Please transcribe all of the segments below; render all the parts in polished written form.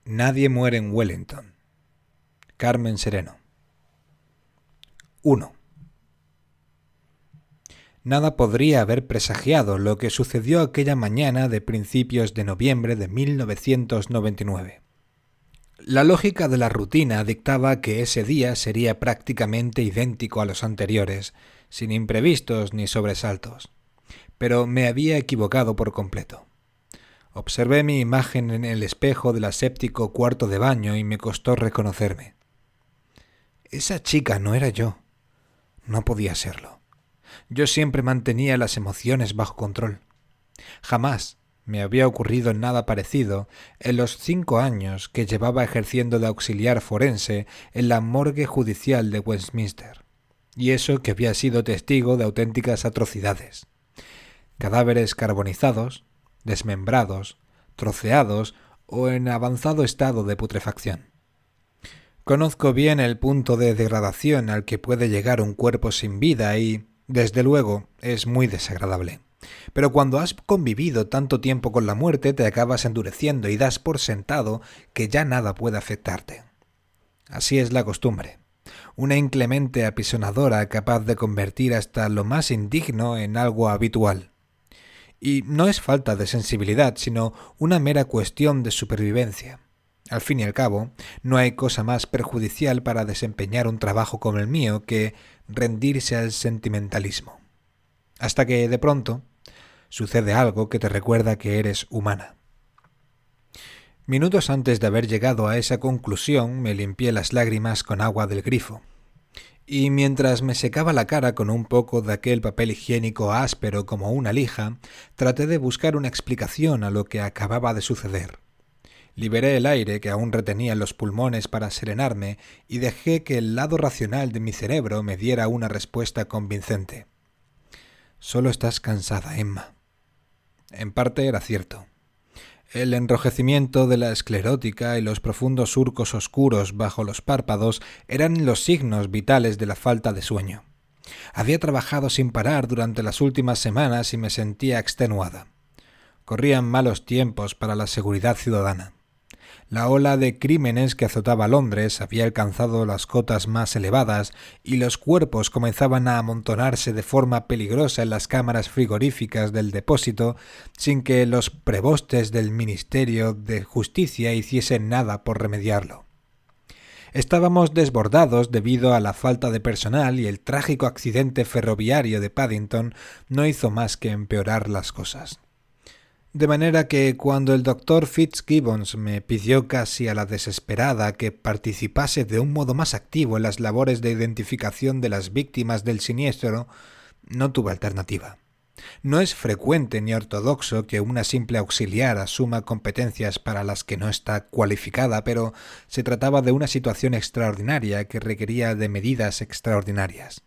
Nadie muere en Wellington. Carmen Sereno. 1. Nada podría haber presagiado lo que sucedió aquella mañana de principios de noviembre de 1999. La lógica de la rutina dictaba que ese día sería prácticamente idéntico a los anteriores, sin imprevistos ni sobresaltos. Pero me había equivocado por completo. Observé mi imagen en el espejo del aséptico cuarto de baño y me costó reconocerme. Esa chica no era yo. No podía serlo. Yo siempre mantenía las emociones bajo control. Jamás me había ocurrido nada parecido en los 5 años que llevaba ejerciendo de auxiliar forense en la morgue judicial de Westminster. Y eso que había sido testigo de auténticas atrocidades. Cadáveres carbonizados, desmembrados, troceados o en avanzado estado de putrefacción. Conozco bien el punto de degradación al que puede llegar un cuerpo sin vida y, desde luego, es muy desagradable. Pero cuando has convivido tanto tiempo con la muerte te acabas endureciendo y das por sentado que ya nada puede afectarte. Así es la costumbre. Una inclemente apisonadora capaz de convertir hasta lo más indigno en algo habitual. Y no es falta de sensibilidad, sino una mera cuestión de supervivencia. Al fin y al cabo, no hay cosa más perjudicial para desempeñar un trabajo como el mío que rendirse al sentimentalismo. Hasta que, de pronto, sucede algo que te recuerda que eres humana. Minutos antes de haber llegado a esa conclusión, me limpié las lágrimas con agua del grifo. Y mientras me secaba la cara con un poco de aquel papel higiénico áspero como una lija, traté de buscar una explicación a lo que acababa de suceder. Liberé el aire que aún retenía en los pulmones para serenarme y dejé que el lado racional de mi cerebro me diera una respuesta convincente. Solo estás cansada, Emma. En parte era cierto. El enrojecimiento de la esclerótica y los profundos surcos oscuros bajo los párpados eran los signos vitales de la falta de sueño. Había trabajado sin parar durante las últimas semanas y me sentía extenuada. Corrían malos tiempos para la seguridad ciudadana. La ola de crímenes que azotaba Londres había alcanzado las cotas más elevadas y los cuerpos comenzaban a amontonarse de forma peligrosa en las cámaras frigoríficas del depósito sin que los prebostes del Ministerio de Justicia hiciesen nada por remediarlo. Estábamos desbordados debido a la falta de personal y el trágico accidente ferroviario de Paddington no hizo más que empeorar las cosas. De manera que cuando el doctor Fitzgibbons me pidió casi a la desesperada que participase de un modo más activo en las labores de identificación de las víctimas del siniestro, no tuve alternativa. No es frecuente ni ortodoxo que una simple auxiliar asuma competencias para las que no está cualificada, pero se trataba de una situación extraordinaria que requería de medidas extraordinarias.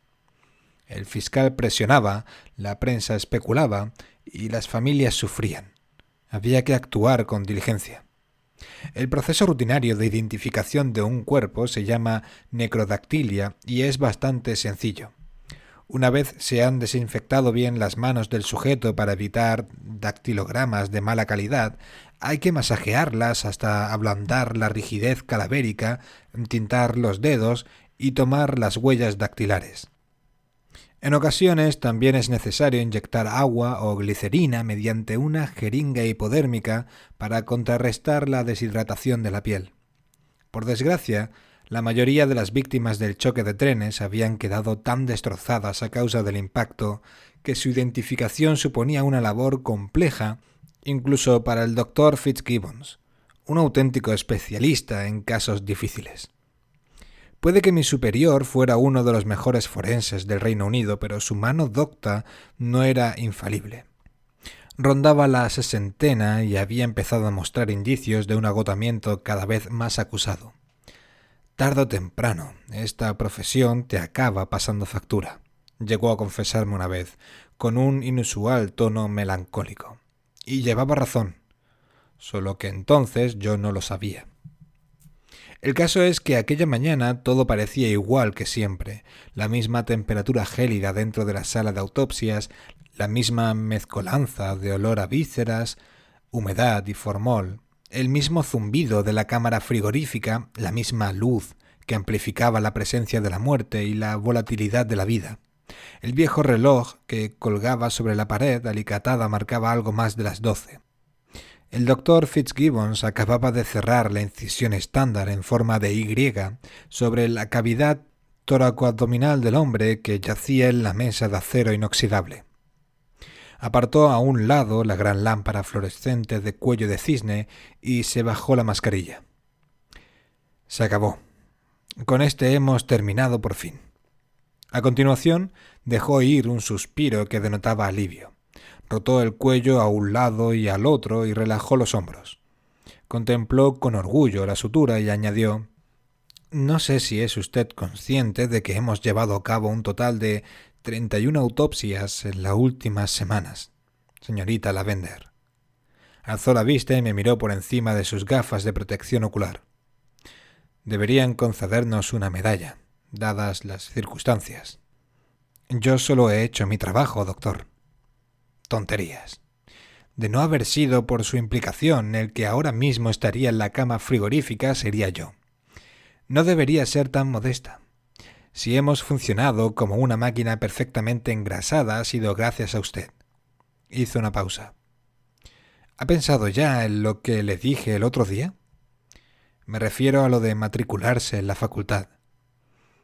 El fiscal presionaba, la prensa especulaba y las familias sufrían. Había que actuar con diligencia. El proceso rutinario de identificación de un cuerpo se llama necrodactilia y es bastante sencillo. Una vez se han desinfectado bien las manos del sujeto para evitar dactilogramas de mala calidad, hay que masajearlas hasta ablandar la rigidez cadavérica, tintar los dedos y tomar las huellas dactilares. En ocasiones también es necesario inyectar agua o glicerina mediante una jeringa hipodérmica para contrarrestar la deshidratación de la piel. Por desgracia, la mayoría de las víctimas del choque de trenes habían quedado tan destrozadas a causa del impacto que su identificación suponía una labor compleja incluso para el doctor Fitzgibbons, un auténtico especialista en casos difíciles. Puede que mi superior fuera uno de los mejores forenses del Reino Unido, pero su mano docta no era infalible. Rondaba la 60 y había empezado a mostrar indicios de un agotamiento cada vez más acusado. Tarde o temprano, esta profesión te acaba pasando factura, llegó a confesarme una vez, con un inusual tono melancólico. Y llevaba razón, solo que entonces yo no lo sabía. El caso es que aquella mañana todo parecía igual que siempre, la misma temperatura gélida dentro de la sala de autopsias, la misma mezcolanza de olor a vísceras, humedad y formol, El mismo zumbido de la cámara frigorífica, la misma luz que amplificaba la presencia de la muerte y la volatilidad de la vida. El viejo reloj que colgaba sobre la pared alicatada marcaba algo más de las 12. El doctor Fitzgibbons acababa de cerrar la incisión estándar en forma de Y sobre la cavidad toracoabdominal del hombre que yacía en la mesa de acero inoxidable. Apartó a un lado la gran lámpara fluorescente de cuello de cisne y se bajó la mascarilla. Se acabó. Con este hemos terminado por fin. A continuación, dejó ir un suspiro que denotaba alivio. Rotó el cuello a un lado y al otro y relajó los hombros. Contempló con orgullo la sutura y añadió: «No sé si es usted consciente de que hemos llevado a cabo un total de 31 autopsias en las últimas semanas, señorita Lavender». Alzó la vista y me miró por encima de sus gafas de protección ocular. «Deberían concedernos una medalla, dadas las circunstancias». «Yo solo he hecho mi trabajo, doctor». «Tonterías. De no haber sido por su implicación, el que ahora mismo estaría en la cama frigorífica sería yo. No debería ser tan modesta. Si hemos funcionado como una máquina perfectamente engrasada ha sido gracias a usted». Hizo una pausa. «¿Ha pensado ya en lo que le dije el otro día?» «Me refiero a lo de matricularse en la facultad.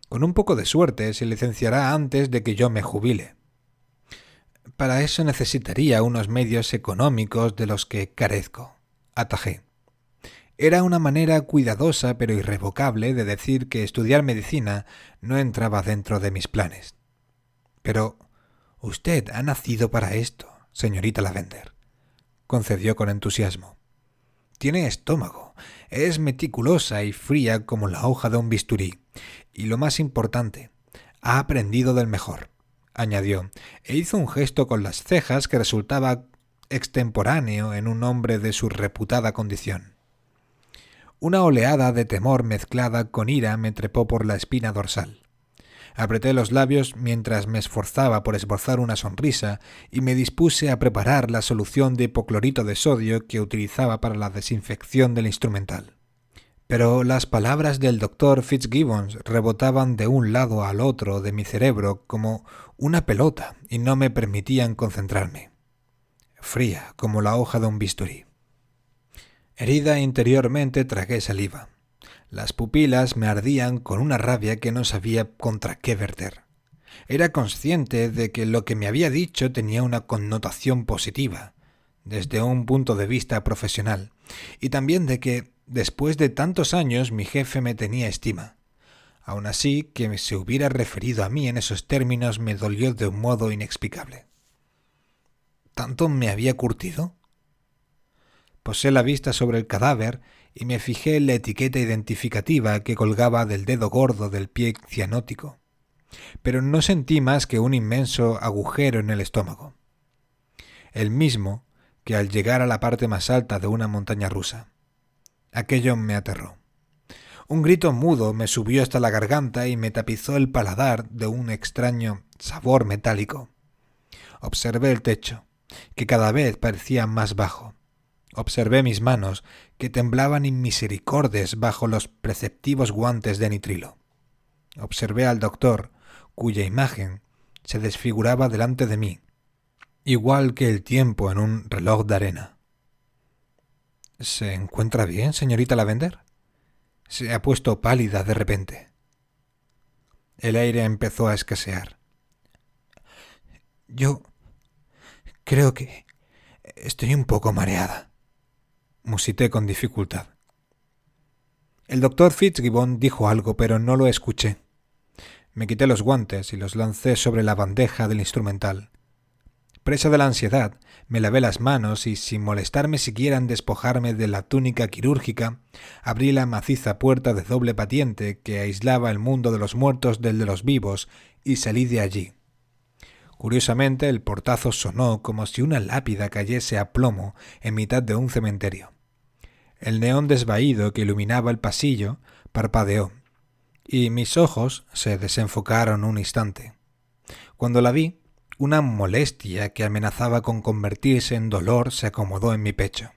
Con un poco de suerte se licenciará antes de que yo me jubile. Para eso necesitaría unos medios económicos de los que carezco», atajé. Era una manera cuidadosa pero irrevocable de decir que estudiar medicina no entraba dentro de mis planes. «Pero usted ha nacido para esto, señorita Lavender», concedió con entusiasmo. «Tiene estómago, es meticulosa y fría como la hoja de un bisturí, y lo más importante, ha aprendido del mejor», añadió, e hizo un gesto con las cejas que resultaba extemporáneo en un hombre de su reputada condición. Una oleada de temor mezclada con ira me trepó por la espina dorsal. Apreté los labios mientras me esforzaba por esbozar una sonrisa y me dispuse a preparar la solución de hipoclorito de sodio que utilizaba para la desinfección del instrumental. Pero las palabras del doctor Fitzgibbons rebotaban de un lado al otro de mi cerebro como una pelota y no me permitían concentrarme. Fría como la hoja de un bisturí. Herida interiormente, tragué saliva. Las pupilas me ardían con una rabia que no sabía contra qué verter. Era consciente de que lo que me había dicho tenía una connotación positiva, desde un punto de vista profesional, y también de que, después de tantos años, mi jefe me tenía estima. Aun así, que se hubiera referido a mí en esos términos me dolió de un modo inexplicable. ¿Tanto me había curtido? Posé la vista sobre el cadáver y me fijé en la etiqueta identificativa que colgaba del dedo gordo del pie cianótico, pero no sentí más que un inmenso agujero en el estómago, el mismo que al llegar a la parte más alta de una montaña rusa. Aquello me aterró. Un grito mudo me subió hasta la garganta y me tapizó el paladar de un extraño sabor metálico. Observé el techo, que cada vez parecía más bajo. Observé mis manos, que temblaban inmisericordes bajo los preceptivos guantes de nitrilo. Observé al doctor, cuya imagen se desfiguraba delante de mí, igual que el tiempo en un reloj de arena. ¿Se encuentra bien, señorita Lavender? Se ha puesto pálida de repente. El aire empezó a escasear. Yo creo que estoy un poco mareada, musité con dificultad. El doctor Fitzgibbon dijo algo, pero no lo escuché. Me quité los guantes y los lancé sobre la bandeja del instrumental. Presa de la ansiedad, me lavé las manos y, sin molestarme siquiera en despojarme de la túnica quirúrgica, abrí la maciza puerta de doble batiente que aislaba el mundo de los muertos del de los vivos y salí de allí. Curiosamente, el portazo sonó como si una lápida cayese a plomo en mitad de un cementerio. El neón desvaído que iluminaba el pasillo parpadeó, y mis ojos se desenfocaron un instante. Cuando la vi, una molestia que amenazaba con convertirse en dolor se acomodó en mi pecho.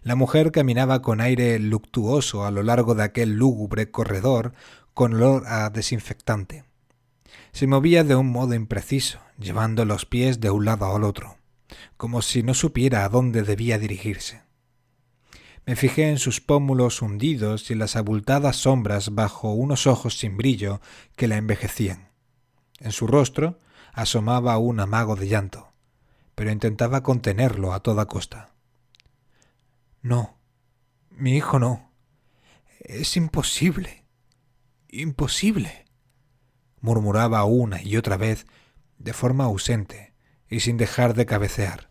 La mujer caminaba con aire luctuoso a lo largo de aquel lúgubre corredor con olor a desinfectante. Se movía de un modo impreciso, llevando los pies de un lado al otro, como si no supiera a dónde debía dirigirse. Me fijé en sus pómulos hundidos y en las abultadas sombras bajo unos ojos sin brillo que la envejecían. En su rostro asomaba un amago de llanto, pero intentaba contenerlo a toda costa. No, mi hijo no. Es imposible. Imposible, murmuraba una y otra vez de forma ausente y sin dejar de cabecear.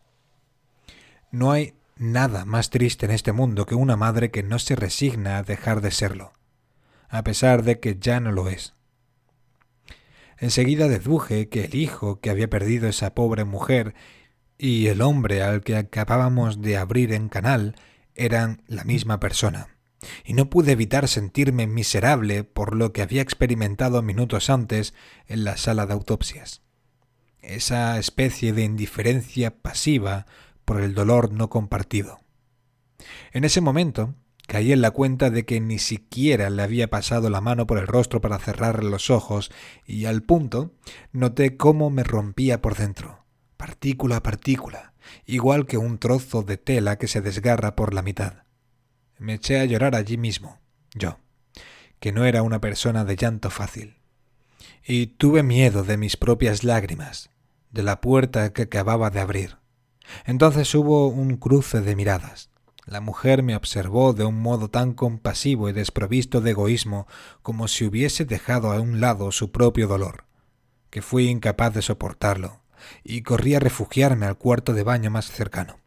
No hay nada más triste en este mundo que una madre que no se resigna a dejar de serlo, a pesar de que ya no lo es. Enseguida deduje que el hijo que había perdido esa pobre mujer y el hombre al que acabábamos de abrir en canal eran la misma persona, y no pude evitar sentirme miserable por lo que había experimentado minutos antes en la sala de autopsias. Esa especie de indiferencia pasiva por el dolor no compartido. En ese momento caí en la cuenta de que ni siquiera le había pasado la mano por el rostro para cerrar los ojos y al punto noté cómo me rompía por dentro, partícula a partícula, igual que un trozo de tela que se desgarra por la mitad. Me eché a llorar allí mismo, yo, que no era una persona de llanto fácil. Y tuve miedo de mis propias lágrimas, de la puerta que acababa de abrir. Entonces hubo un cruce de miradas. La mujer me observó de un modo tan compasivo y desprovisto de egoísmo como si hubiese dejado a un lado su propio dolor, que fui incapaz de soportarlo, y corrí a refugiarme al cuarto de baño más cercano.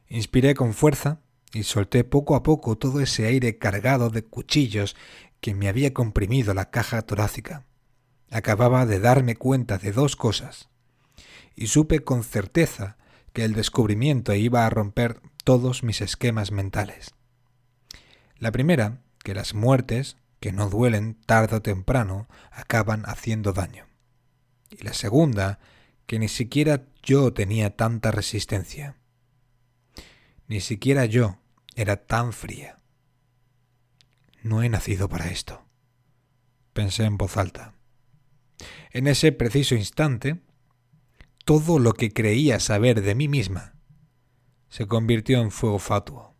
Inspiré con fuerza y solté poco a poco todo ese aire cargado de cuchillos que me había comprimido la caja torácica. Acababa de darme cuenta de dos cosas, y supe con certeza que el descubrimiento iba a romper todos mis esquemas mentales. La primera, que las muertes, que no duelen tarde o temprano, acaban haciendo daño. Y la segunda, que ni siquiera yo tenía tanta resistencia. Ni siquiera yo era tan fría. No he nacido para esto, pensé en voz alta. En ese preciso instante, todo lo que creía saber de mí misma se convirtió en fuego fatuo.